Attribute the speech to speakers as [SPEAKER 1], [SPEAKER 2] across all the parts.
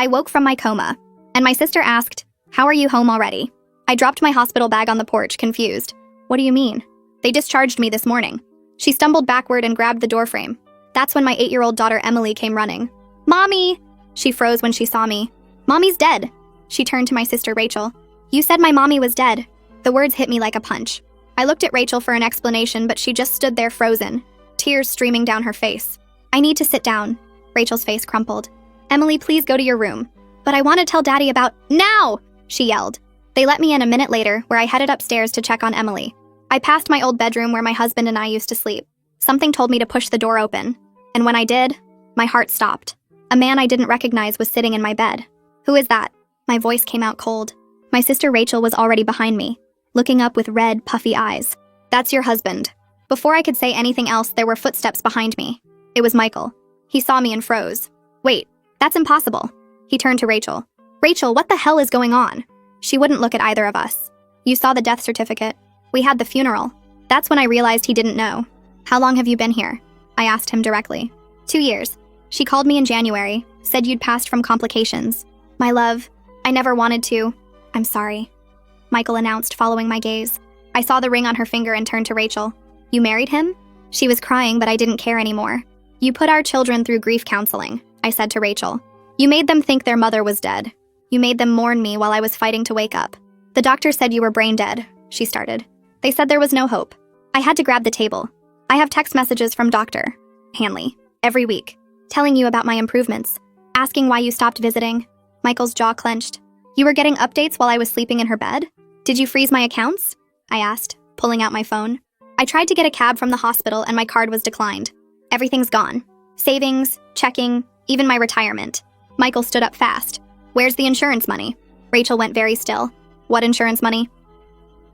[SPEAKER 1] I woke from my coma, and my sister asked, "How are you home already?" I dropped my hospital bag on the porch, confused. "What do you mean?" "They discharged me this morning." She stumbled backward and grabbed the doorframe. That's when my 8-year-old daughter Emily came running. "Mommy!" She froze when she saw me. "Mommy's dead." She turned to my sister Rachel. "You said my mommy was dead." The words hit me like a punch. I looked at Rachel for an explanation, but she just stood there frozen, tears streaming down her face. "I need to sit down." Rachel's face crumpled. "Emily, please go to your room." "But I want to tell Daddy about—" "Now!" she yelled. They let me in a minute later, where I headed upstairs to check on Emily. I passed my old bedroom where my husband and I used to sleep. Something told me to push the door open, and when I did, my heart stopped. A man I didn't recognize was sitting in my bed. "Who is that?" My voice came out cold. My sister Rachel was already behind me, looking up with red, puffy eyes. "That's your husband." Before I could say anything else, there were footsteps behind me. It was Michael. He saw me and froze. "Wait, that's impossible." He turned to Rachel. "Rachel, what the hell is going on?" She wouldn't look at either of us. "You saw the death certificate. We had the funeral." That's when I realized he didn't know. "How long have you been here?" I asked him directly. 2 years. She called me in January, said you'd passed from complications. "My love, I never wanted to." "I'm sorry," Michael announced, following my gaze. I saw the ring on her finger and turned to Rachel. "You married him?" She was crying, but I didn't care anymore. "You put our children through grief counseling," I said to Rachel. "You made them think their mother was dead. You made them mourn me while I was fighting to wake up. The doctor said you were brain dead," she started. "They said there was no hope." I had to grab the table. "I have text messages from Dr. Hanley every week, telling you about my improvements, asking why you stopped visiting." Michael's jaw clenched. "You were getting updates while I was sleeping in her bed? Did you freeze my accounts?" I asked, pulling out my phone. "I tried to get a cab from the hospital and my card was declined. Everything's gone. Savings, checking, even my retirement." Michael stood up fast. "Where's the insurance money?" Rachel went very still. "What insurance money?"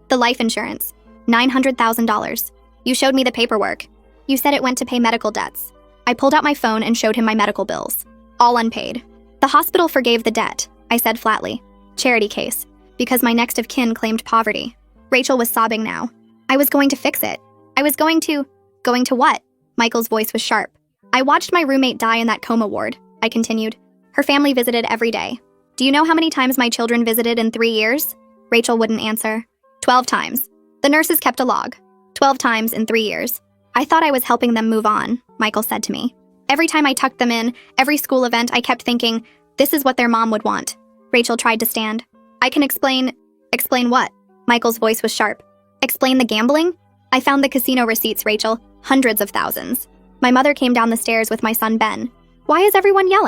[SPEAKER 1] "The life insurance. $900,000. You showed me the paperwork. You said it went to pay medical debts." I pulled out my phone and showed him my medical bills. All unpaid. "The hospital forgave the debt," I said flatly. "Charity case, because my next of kin claimed poverty." Rachel was sobbing now. "I was going to fix it. I was going to—" "Going to what?" Michael's voice was sharp. "I watched my roommate die in that coma ward," I continued. "Her family visited every day. Do you know how many times my children visited in 3 years?" Rachel wouldn't answer. 12 times. The nurses kept a log. 12 times in 3 years. "I thought I was helping them move on," Michael said to me. "Every time I tucked them in, every school event, I kept thinking, this is what their mom would want." Rachel tried to stand. "I can explain—" "Explain what?" Michael's voice was sharp. "Explain the gambling? I found the casino receipts, Rachel. Hundreds of thousands." My mother came down the stairs with my son Ben. "Why is everyone yelling?"